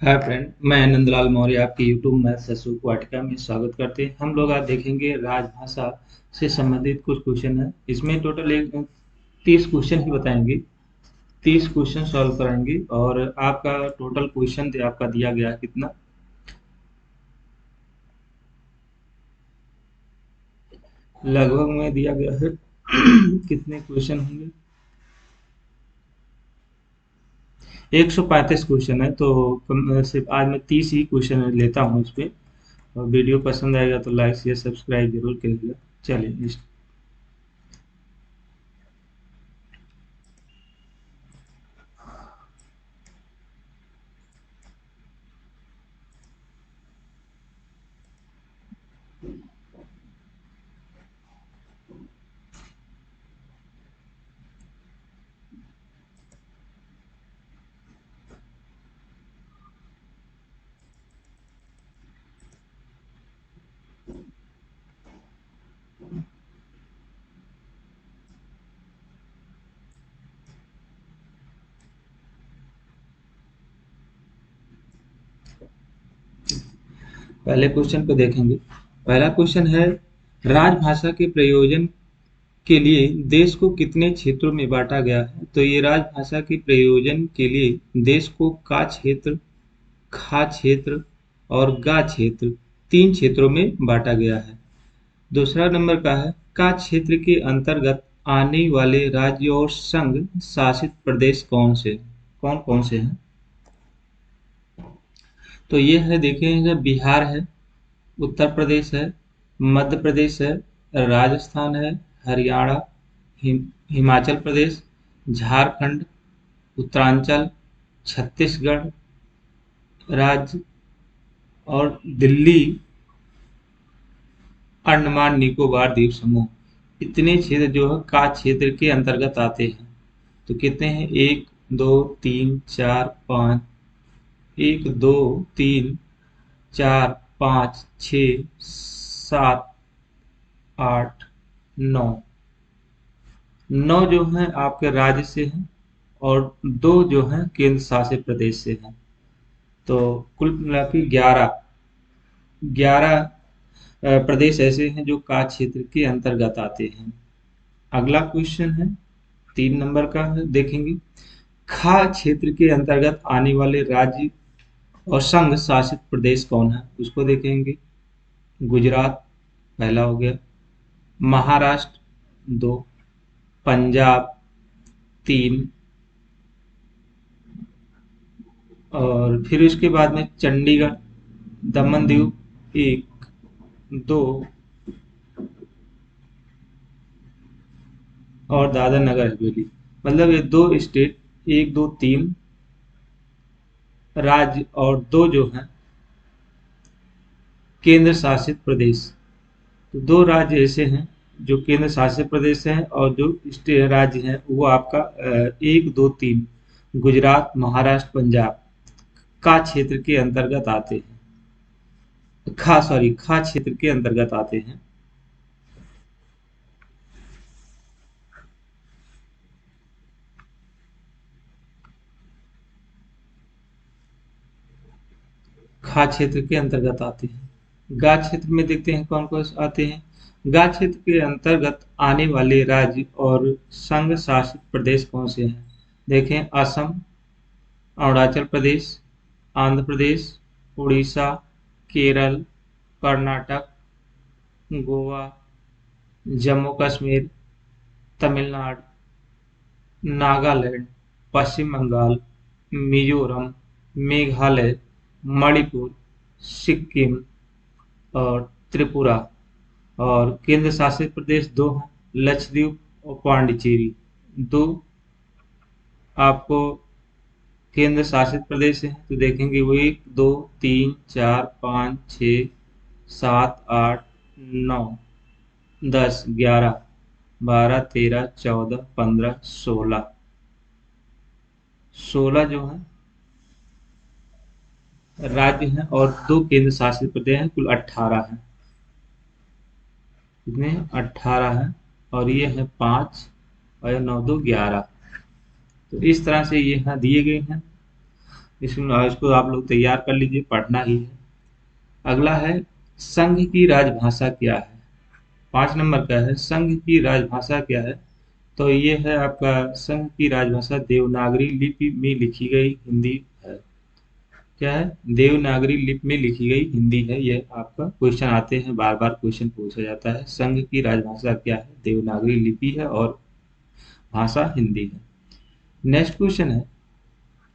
Hi friend, मैं नंदलाल मौर्य आपके YouTube math ससुर वाटिका में स्वागत करते हैं। हम लोग आज देखेंगे राजभाषा से संबंधित कुछ क्वेश्चन है। इसमें टोटल एक 30 क्वेश्चन ही बताएंगे। 30 क्वेश्चन सॉल्व कराएंगे और आपका टोटल क्वेश्चन आपका दिया गया है कितना, लगभग में दिया गया है कितने क्वेश्चन होंगे। 135 क्वेश्चन है, तो सिर्फ आज मैं 30 ही क्वेश्चन लेता हूँ इस पे। और वीडियो पसंद आएगा तो लाइक शेयर सब्सक्राइब जरूर करिएगा। चलिए पहले क्वेश्चन को देखेंगे। पहला क्वेश्चन है, राजभाषा के प्रयोजन के लिए देश को कितने क्षेत्रों में बांटा गया है। तो ये राजभाषा के प्रयोजन के लिए देश को का क्षेत्र, खा क्षेत्र और गा क्षेत्र, तीन क्षेत्रों में बांटा गया है। दूसरा नंबर का है, का क्षेत्र के अंतर्गत आने वाले राज्य और संघ शासित प्रदेश कौन कौन से हैं। तो ये है, देखिएगा, बिहार है, उत्तर प्रदेश है, मध्य प्रदेश है, राजस्थान है, हरियाणा, हिमाचल प्रदेश, झारखंड, उत्तरांचल, छत्तीसगढ़ राज्य और दिल्ली, अंडमान निकोबार द्वीप समूह। इतने क्षेत्र जो है का क्षेत्र के अंतर्गत आते हैं। तो कितने हैं? एक, दो, तीन, चार, पाँच। एक, दो, तीन, चार, पाँच, छ, सात, आठ, नौ। नौ जो हैं आपके राज्य से हैं और दो जो हैं केंद्र शासित प्रदेश से हैं। तो कुल मिला के 11 प्रदेश ऐसे हैं जो का क्षेत्र के अंतर्गत आते हैं। अगला क्वेश्चन है, 3 नंबर का है, देखेंगे। खा क्षेत्र के अंतर्गत आने वाले राज्य और संघ शासित प्रदेश कौन है, उसको देखेंगे। गुजरात पहला हो गया, महाराष्ट्र दो, पंजाब तीन, और फिर उसके बाद में चंडीगढ़, दमन दीव एक, दो और दादर नगर हवेली। मतलब ये दो स्टेट, एक दो तीन राज्य और दो जो हैं केंद्र शासित प्रदेश। तो दो राज्य ऐसे हैं जो केंद्र शासित प्रदेश हैं और जो राज्य हैं वो आपका एक दो तीन, गुजरात, महाराष्ट्र, पंजाब का क्षेत्र के अंतर्गत आते हैं। खा क्षेत्र के अंतर्गत आते हैं। खा क्षेत्र के अंतर्गत आते हैं। गा क्षेत्र में देखते हैं कौन कौन से आते हैं। गा क्षेत्र के अंतर्गत आने वाले राज्य और संघ शासित प्रदेश कौन से हैं। देखें, असम, अरुणाचल प्रदेश, आंध्र प्रदेश, उड़ीसा, केरल, कर्नाटक, गोवा, जम्मू कश्मीर, तमिलनाडु, नागालैंड, पश्चिम बंगाल, मिजोरम, मेघालय, मणिपुर, सिक्किम और त्रिपुरा। और केंद्र शासित प्रदेश दो हैं, लक्षद्वीप और पांडिचेरी। दो आपको केंद्र शासित प्रदेश हैं, तो देखेंगे वो एक, दो, तीन, चार, पाँच, छ, सात, आठ, नौ, 10, 11, 12, 13, 14, 15, 16। 16 जो है राज्य हैं और दो केंद्र शासित प्रदेश हैं, कुल 18 हैं। कितने? 18 हैं। और ये है 5 और ये 9 2 11। तो इस तरह से ये यहाँ दिए गए हैं। इसको आप लोग तैयार कर लीजिए, पढ़ना ही है। अगला है संघ की राजभाषा क्या है। 5 नंबर का है संघ की राजभाषा क्या है। तो ये है आपका संघ की राजभाषा देवनागरी लिपि में लिखी गई हिंदी है। क्या है? देवनागरी लिपि में लिखी गई हिंदी है। ये आपका क्वेश्चन आते हैं, बार बार क्वेश्चन पूछा जाता है। संघ की राजभाषा क्या है? देवनागरी लिपि है और भाषा हिंदी है। नेक्स्ट क्वेश्चन है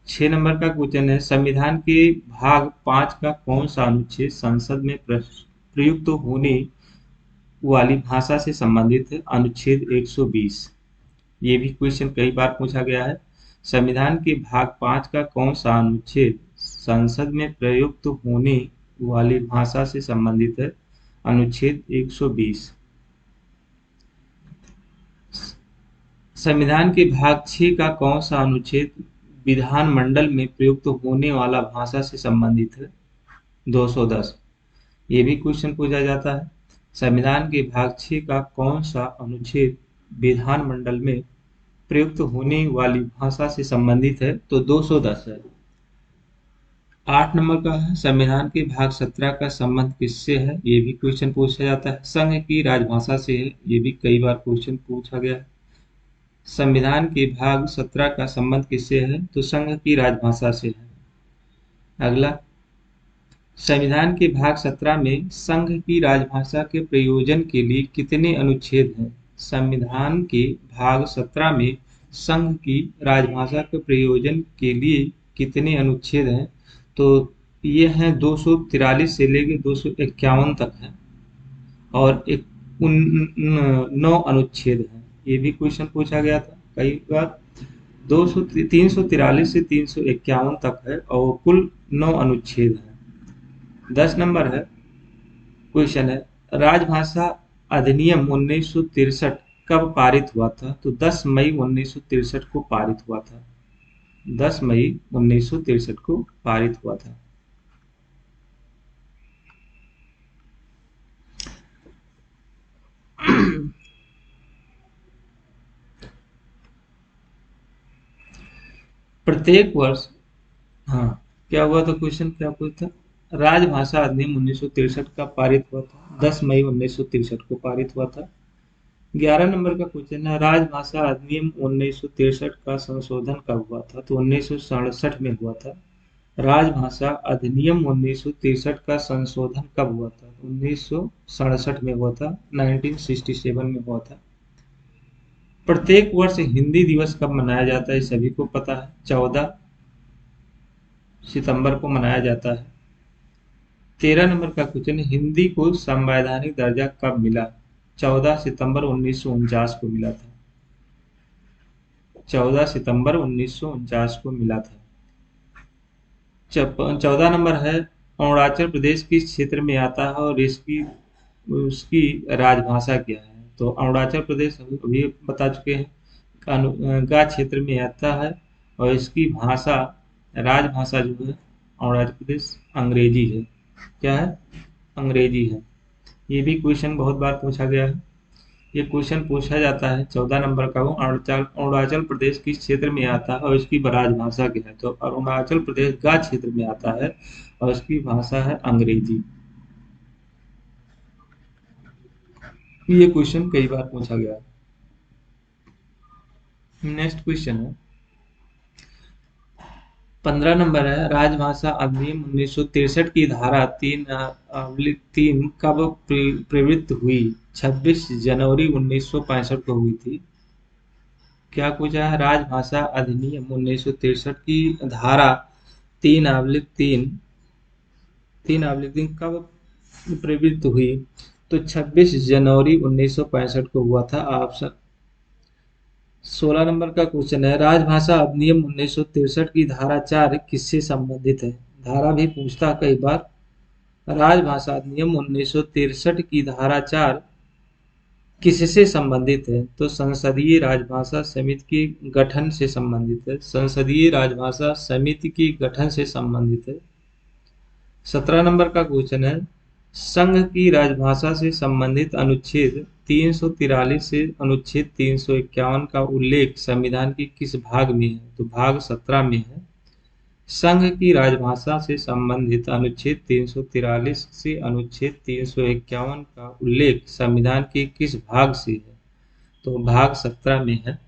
6 नंबर का क्वेश्चन है संविधान के भाग 5 का कौन सा अनुच्छेद संसद में प्रयुक्त होने वाली भाषा से संबंधित है? अनुच्छेद 120। ये भी क्वेश्चन कई बार पूछा गया है। संविधान के भाग 5 का कौन सा अनुच्छेद संसद में प्रयुक्त होने वाली भाषा से संबंधित है? अनुच्छेद 120। संविधान के भाग 6 का कौन सा अनुच्छेद विधानमंडल में प्रयुक्त होने वाला भाषा से संबंधित है? 210। ये भी क्वेश्चन पूछा जाता है। संविधान के भाग 6 का कौन सा अनुच्छेद विधानमंडल में प्रयुक्त होने वाली भाषा से संबंधित है? तो 210 है। 8 नंबर का है संविधान के भाग 17 का संबंध किससे है? ये भी क्वेश्चन पूछा जाता है। संघ की राजभाषा से है। ये भी कई बार क्वेश्चन पूछा गया है। संविधान के भाग 17 का संबंध किससे है? तो संघ की राजभाषा से है। अगला संविधान के भाग 17 में संघ की राजभाषा के प्रयोजन के लिए कितने अनुच्छेद हैं? संविधान के भाग 17 में संघ की राजभाषा के प्रयोजन के लिए कितने अनुच्छेद हैं? तो ये हैं 243 से लेकर 251 तक है और 9 अनुच्छेद हैं। ये भी क्वेश्चन पूछा गया था कई बार। 343 से 351 तक है और कुल 9 अनुच्छेद हैं। 10 नंबर है क्वेश्चन है राजभाषा अधिनियम 1963 कब पारित हुआ था? तो 10 मई 1963 को पारित हुआ था। 10 मई 1963 को पारित हुआ था। प्रत्येक वर्ष, हाँ क्या हुआ था? क्वेश्चन क्या पूछा था? राजभाषा अधिनियम 1963 का पारित हुआ था। 10 मई 1963 को पारित हुआ था। 11 नंबर का क्वेश्चन है राजभाषा अधिनियम 1963 का संशोधन कब हुआ था? तो 1967 में हुआ था। राजभाषा अधिनियम 1963 का संशोधन कब हुआ था? 1967 में हुआ था। 1967 में हुआ था। प्रत्येक वर्ष हिंदी दिवस कब मनाया जाता है? सभी को पता है, 14 सितंबर को मनाया जाता है। 13 नंबर का क्वेश्चन है हिंदी को संवैधानिक दर्जा कब मिला? 14 सितंबर 1949 को मिला था। 14 सितंबर 1949 को मिला था। 14 नंबर है अरुणाचल प्रदेश किस क्षेत्र में आता है और उसकी राजभाषा क्या है? तो अरुणाचल प्रदेश अभी बता चुके हैं, गा क्षेत्र में आता है और इसकी भाषा, राजभाषा जो है अरुणाचल प्रदेश अंग्रेजी है। क्या है? अंग्रेजी है। ये भी क्वेश्चन बहुत बार पूछा गया है। ये क्वेश्चन पूछा जाता है 14 नंबर का, वो अरुणाचल प्रदेश किस क्षेत्र में आता है और इसकी राजभाषा क्या है? तो अरुणाचल प्रदेश गा क्षेत्र में आता है और इसकी भाषा है अंग्रेजी। ये क्वेश्चन कई बार पूछा गया है। नेक्स्ट क्वेश्चन है 15 नंबर है राजभाषा अधिनियम 1963 की धारा 3 कब प्रवृत्त हुई? 26 जनवरी 1965 को हुई थी। क्या पूछा है? राजभाषा अधिनियम 1963 की धारा 3 कब प्रवृत्त हुई? तो 26 जनवरी 1965 को हुआ था। ऑप्शन 16 नंबर का क्वेश्चन है राजभाषा अधिनियम 1963 की धारा 4 किससे संबंधित है? धारा भी पूछता है कई बार। राजभाषा अधिनियम 1963 की धारा 4 किससे संबंधित है? तो संसदीय राजभाषा समिति के गठन से संबंधित है। संसदीय राजभाषा समिति के गठन से संबंधित है। 17 नंबर का क्वेश्चन है संघ की राजभाषा से संबंधित अनुच्छेद 343 से अनुच्छेद 351 का उल्लेख संविधान के किस भाग में है? तो भाग 17 में है। संघ की राजभाषा से संबंधित अनुच्छेद 343 से अनुच्छेद 351 का उल्लेख संविधान के किस भाग से है? तो भाग 17 में है।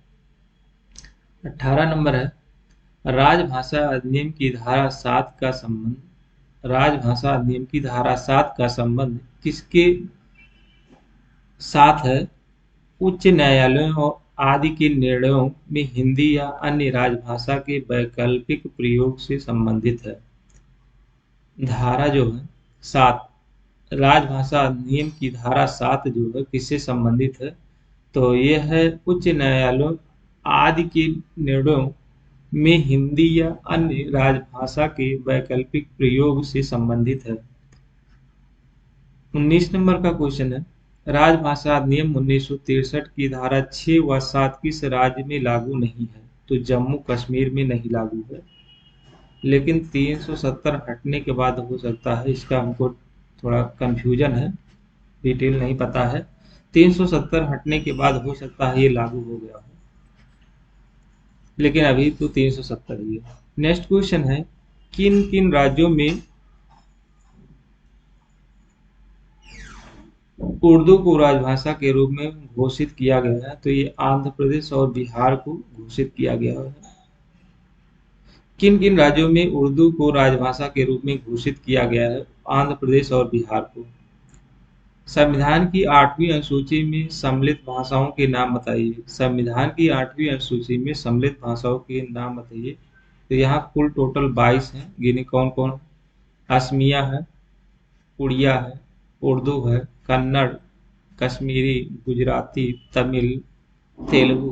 18 नंबर है, राजभाषा अधिनियम की धारा 7 का संबंध राजभाषा अधिनियम की धारा 7 का संबंध किसके साथ है? उच्च न्यायालयों और आदि के निर्णयों में हिंदी या अन्य राजभाषा के वैकल्पिक प्रयोग से संबंधित है। धारा जो है 7, राजभाषा अधिनियम की धारा 7 जो है किससे संबंधित है? तो यह है उच्च न्यायालयों आदि के निर्णयों में हिंदी या अन्य राजभाषा के वैकल्पिक प्रयोग से संबंधित है। 19 नंबर का क्वेश्चन है, राजभाषा अधिनियम 1963 की धारा 6 व 7 किस राज्य में लागू नहीं है? तो जम्मू कश्मीर में नहीं लागू है, लेकिन 370 हटने के बाद हो सकता है। इसका हमको थोड़ा कंफ्यूजन है, डिटेल नहीं पता है। 370 हटने के बाद हो सकता है ये लागू हो गया हो, लेकिन अभी तो 370 ही है। नेक्स्ट क्वेश्चन है, किन किन राज्यों में उर्दू को राजभाषा के रूप में घोषित किया गया है? तो ये आंध्र प्रदेश और बिहार को घोषित किया गया है। किन किन राज्यों में उर्दू को राजभाषा के रूप में घोषित किया गया है? आंध्र प्रदेश और बिहार को। संविधान की 8वीं अनुसूची में सम्मिलित भाषाओं के नाम बताइए। संविधान की 8वीं अनुसूची में सम्मिलित भाषाओं के नाम बताइए। तो यहाँ कुल टोटल 22 हैं, गिने कौन कौन? असमिया है, उड़िया है, उर्दू है, कन्नड़, कश्मीरी, गुजराती, तमिल, तेलुगु,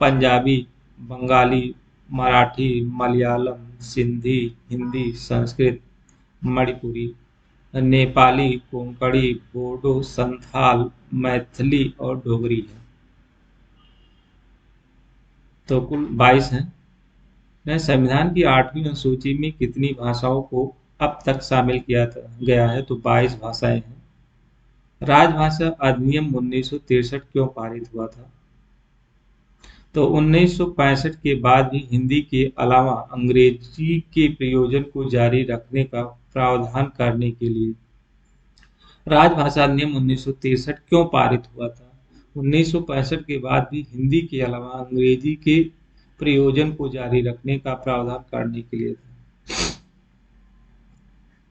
पंजाबी, बंगाली, मराठी, मलयालम, सिंधी, हिंदी, संस्कृत, मणिपुरी, नेपाली, कोंकणी, बोडो, संथाल, मैथिली और डोगरी है। तो कुल 22 हैं। संविधान की 8वीं अनुसूची में कितनी भाषाओं को अब तक शामिल किया गया है? तो 22 भाषाएं हैं। राजभाषा अधिनियम 1963 क्यों पारित हुआ था? तो 1965 के बाद भी हिंदी के अलावा अंग्रेजी के प्रयोजन को जारी रखने का प्रावधान करने के लिए राजभाषा अधिनियम 1963 क्यों पारित हुआ था? 1965 के बाद भी हिंदी के अलावा अंग्रेजी के प्रयोजन को जारी रखने का प्रावधान करने के लिए था।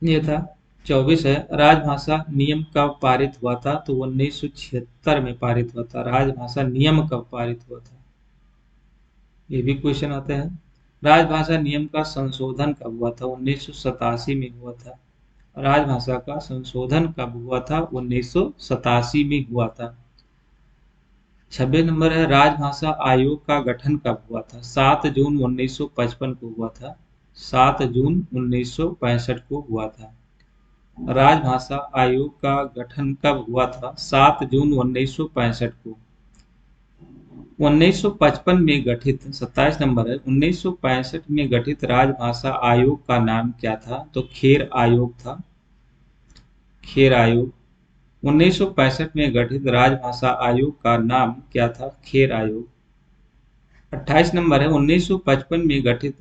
ये था। 24 है, राजभाषा नियम कब पारित हुआ था? तो 1976 में पारित हुआ था। राजभाषा नियम कब पारित हुआ था? ये भी क्वेश्चन आते हैं। राजभाषा नियम का संशोधन कब हुआ था? 1987 में हुआ था। राजभाषा का संशोधन कब हुआ था? 1987 में हुआ था। 26 नंबर है, राजभाषा आयोग का गठन कब हुआ था? 7 जून 1955 को हुआ था। 7 जून 1965 को हुआ था। राजभाषा आयोग का गठन कब हुआ था? 7 जून 1965 को। 1955 में गठित 27 नंबर है, 1965 में गठित राजभाषा आयोग का नाम क्या था? तो खेर आयोग था। खेर आयोग। 1965 में गठित राजभाषा आयोग का नाम क्या था? खेर आयोग। 28 नंबर है, 1955 में गठित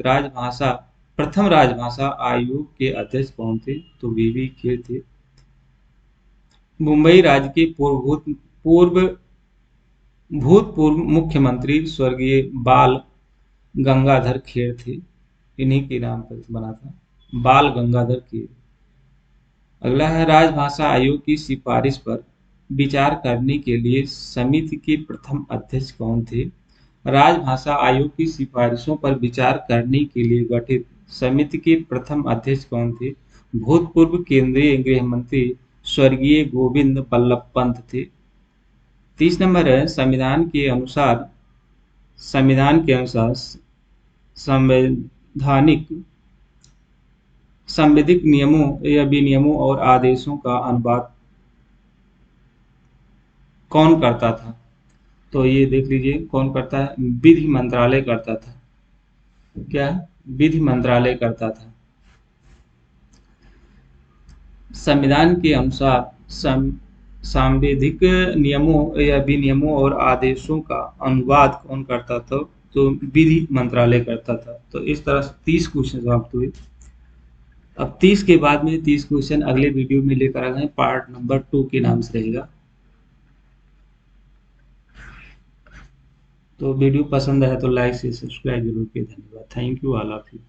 प्रथम राजभाषा आयोग के अध्यक्ष कौन थे? तो वीवी खेर थे। मुंबई राज्य के भूतपूर्व मुख्यमंत्री स्वर्गीय बाल गंगाधर खेर थे। इन्हीं के नाम पर बना था, बाल गंगाधर खेर। अगला है, राजभाषा आयोग की सिफारिश पर विचार करने के लिए समिति के प्रथम अध्यक्ष कौन थे? राजभाषा आयोग की सिफारिशों पर विचार करने के लिए गठित समिति के प्रथम अध्यक्ष कौन थे? भूतपूर्व केंद्रीय गृह मंत्री स्वर्गीय गोविंद बल्लभ पंत थे। 30 नंबर है, संविधान के अनुसार संवैधानिक नियमों या विनियमों और आदेशों का अनुवाद कौन करता था? तो ये देख लीजिए कौन करता है, विधि मंत्रालय करता था। क्या? विधि मंत्रालय करता था। संविधान के अनुसार सांविधिक नियमों या विनियमों और आदेशों का अनुवाद कौन करता था? तो विधि मंत्रालय करता था। तो इस तरह से 30 क्वेश्चन समाप्त हुए। अब 30 के बाद में 30 क्वेश्चन अगले वीडियो में लेकर आ गए, पार्ट नंबर 2 के नाम से रहेगा। तो वीडियो पसंद आया तो लाइक से सब्सक्राइब जरूर किए। धन्यवाद। Thank you all of you.